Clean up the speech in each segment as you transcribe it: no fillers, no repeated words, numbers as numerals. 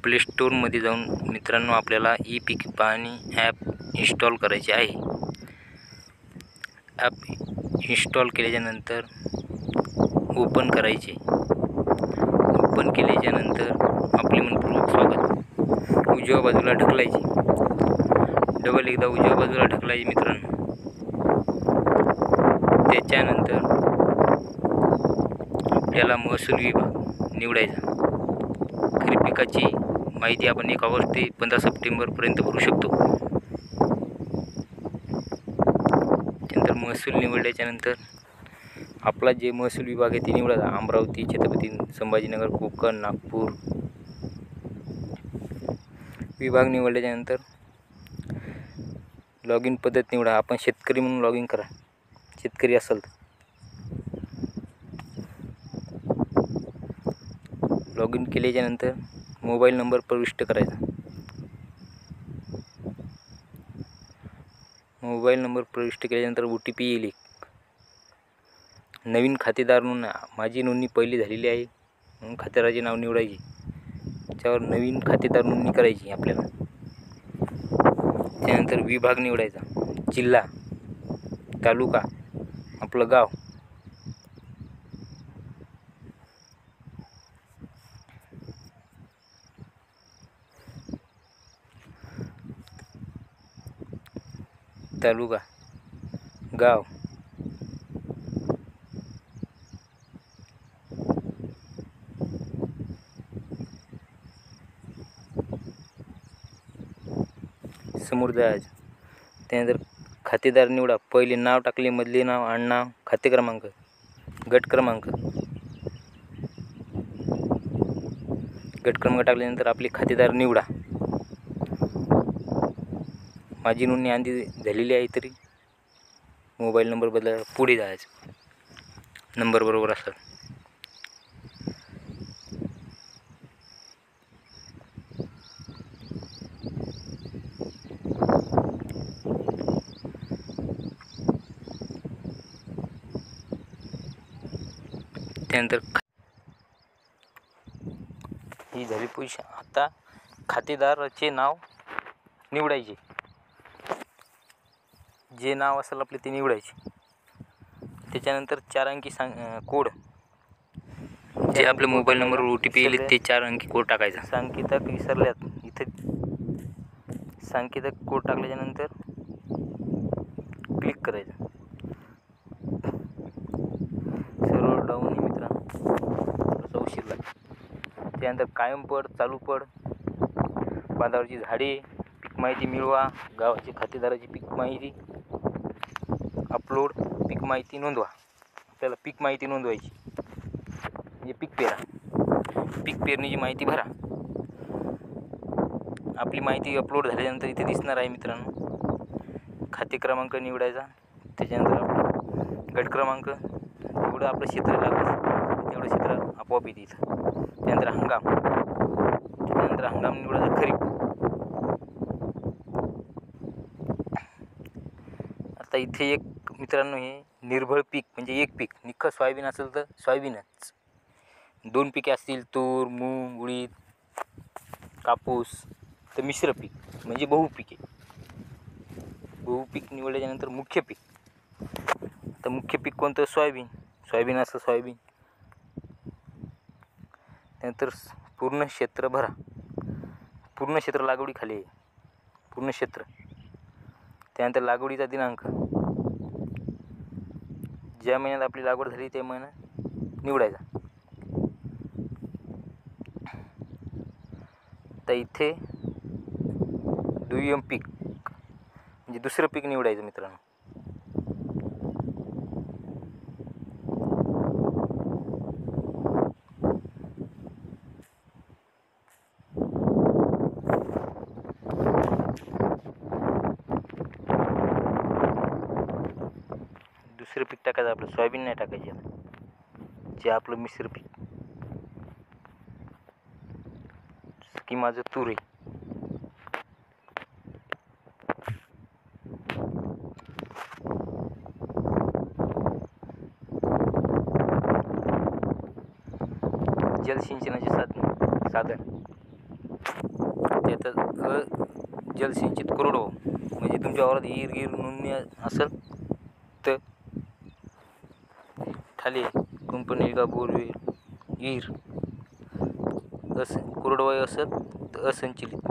Play स्टोरमध्ये जाऊन मित्रांनो आपल्याला ई पीक पाहणी ॲप इन्स्टॉल करायचे आहे। ॲप इन्स्टॉल केल्याच्यानंतर ओपन करायचे। ओपन केल्याच्यानंतर आपले मनपूर्वक स्वागत। उजव्या बाजूला ढकलायचे, डबल एकदा उजव्या बाजूला ढकलायचे मित्रांनो। त्याच्यानंतर आपल्याला महसूल विभाग निवडायचा। खरीप पिकाची माहिती आपण 1 ऑगस्ट ते 15 सप्टेंबरपर्यंत भरू शकतो। त्यानंतर महसूल निवडल्याच्यानंतर आपला जे महसूल विभाग आहे ते निवडायचा। अमरावती, छत्रपती संभाजीनगर, कोकण, नागपूर विभाग निवडल्याच्यानंतर लॉग इन पद्धत निवडा। आपण शेतकरी म्हणून लॉग इन करा, शेतकरी असाल तर। लॉग इन केल्याच्यानंतर मोबाईल नंबर प्रविष्ट करायचा। मोबाईल नंबर प्रविष्ट केल्यानंतर OTP येईल एक। नवीन खातेदार म्हणून माझी नोंदणी पहिली झालेली आहे म्हणून खातेदाराचे नाव निवडायचे। त्याच्यावर नवीन खातेदार नोंदणी करायची आपल्याला। त्यानंतर विभाग निवडायचा, जिल्हा, तालुका, आपलं गाव। तालुका, गाव, समोर जायचं। त्यानंतर खातेदार निवडा। पहिले नाव टाकले, मधले नाव, आडनाव, खाते क्रमांक, गट क्रमांक। गट क्रमांक टाकल्यानंतर आपले खातेदार निवडा। माझी नोंदणी आधी झालेली आहे तरी मोबाईल नंबर बदला, पुढे जायचं। नंबर बरोबर असतात। त्यानंतर ही झाली पोझिशन। आता खातेदाराचे नाव निवडायचे, जे नाव असेल आपले ते निवडायचे। त्याच्यानंतर 4 अंकी कोड, जे आपल्या मोबाईल नंबरवर OTP येईल ते 4 अंकी कोड टाकायचा। सांकेतिक विसरल्यात, इथे सांकेतिक कोड टाकल्याच्यानंतर क्लिक करायचं। सर्व्हर डाऊन आहे मित्रांनो, थोडासा उशीर लागला। त्यानंतर कायम पड, चालू पड, बांधावरची झाडे, पीक माहिती मिळवा, गावाची खातेदाराची पीक माहिती अपलोड, पीक माहिती नोंदवा। आपल्याला पीक माहिती नोंदवायची म्हणजे पीक पेरा, पीक पेरणीची माहिती भरा। आपली माहिती अपलोड झाल्यानंतर इथे दिसणार आहे मित्रांनो। खाते क्रमांक निवडायचा, त्याच्यानंतर आपला गट क्रमांक, जेवढं आपलं क्षेत्र लागतं तेवढं क्षेत्र आपोआप येते इथं। त्यानंतर हंगाम निवडायचा, खरीप। आता इथे एक मित्रांनो, हे निर्भळ पीक म्हणजे एक पीक, निख्खं सोयाबीन असेल तर सोयाबीनच। 2 पिके असतील, तूर, मूग, उडीद, कापूस, तर मिश्र पीक म्हणजे बहुपिके। बहुपीक निवडल्याच्यानंतर मुख्य पीक। आता मुख्य पीक कोणतं? सोयाबीन असं सोयाबीन। त्यानंतर पूर्ण क्षेत्र भरा, पूर्ण क्षेत्र लागवडीखाली आहे, पूर्ण क्षेत्र। त्यानंतर लागवडीचा दिनांक, ज्या महिन्यात आपली लागवड झाली ते महिना निवडायचा। तर इथे दुय्यम पीक म्हणजे दुसरं पीक निवडायचं मित्रांनो। दुसरं पीक टाकायचं आपलं, सोयाबीन नाही टाकायची आता, जे आपलं मिश्र पीक की माझं तूर आहे। जलसिंचनाचे साधन, त्यात जलसिंचित कोरडवाहू म्हणजे तुमच्या वावरात गिर नोंदणी असेल तर खाली कंपनी का बोरवेल गिर कोरडवाहू असेल तर असंचलित.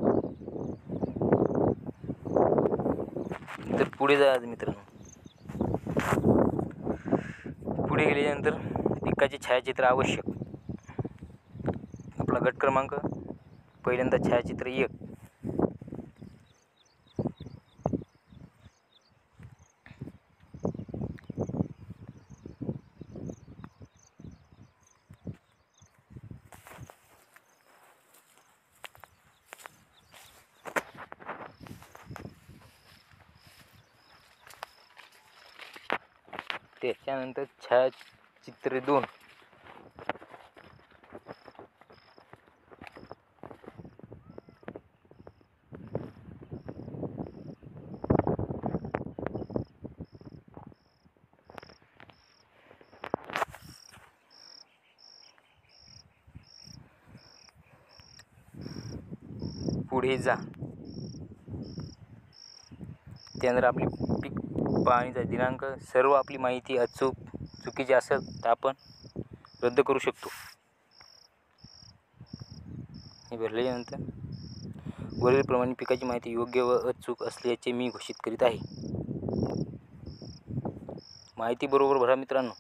तर पुढे जायचं मित्रांनो. पुढे गेल्यानंतर पिकाचे छायाचित्र आवश्यक. आपला गट क्रमांक पहिल्यांदा छायाचित्र 1. त्याच्यानंतर छायाचित्र 2. पुढे जा. त्यानंतर आपली पीक पाहणीचा दिनांक, सर्व आपली माहिती अचूक चुकीची असेल तर आपण रद्द करू शकतो. हे भरल्यानंतर वरीलप्रमाणे पिकाची माहिती योग्य व अचूक असल्याचे मी घोषित करीत आहे. माहिती बरोबर भरा मित्रांनो.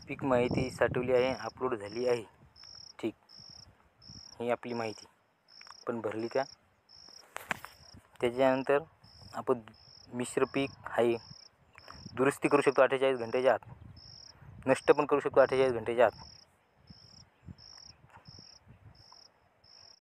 पीक माहिती साठवली आहे, अपलोड झाली आहे. ठीक, ही आपली माहिती पण भरली का. त्याच्यानंतर आपण मिश्र पीक आहे दुरुस्ती करू शकतो 48 घंट्याच्या आत, नष्ट पण करू शकतो 48 घंट्याच्या आत.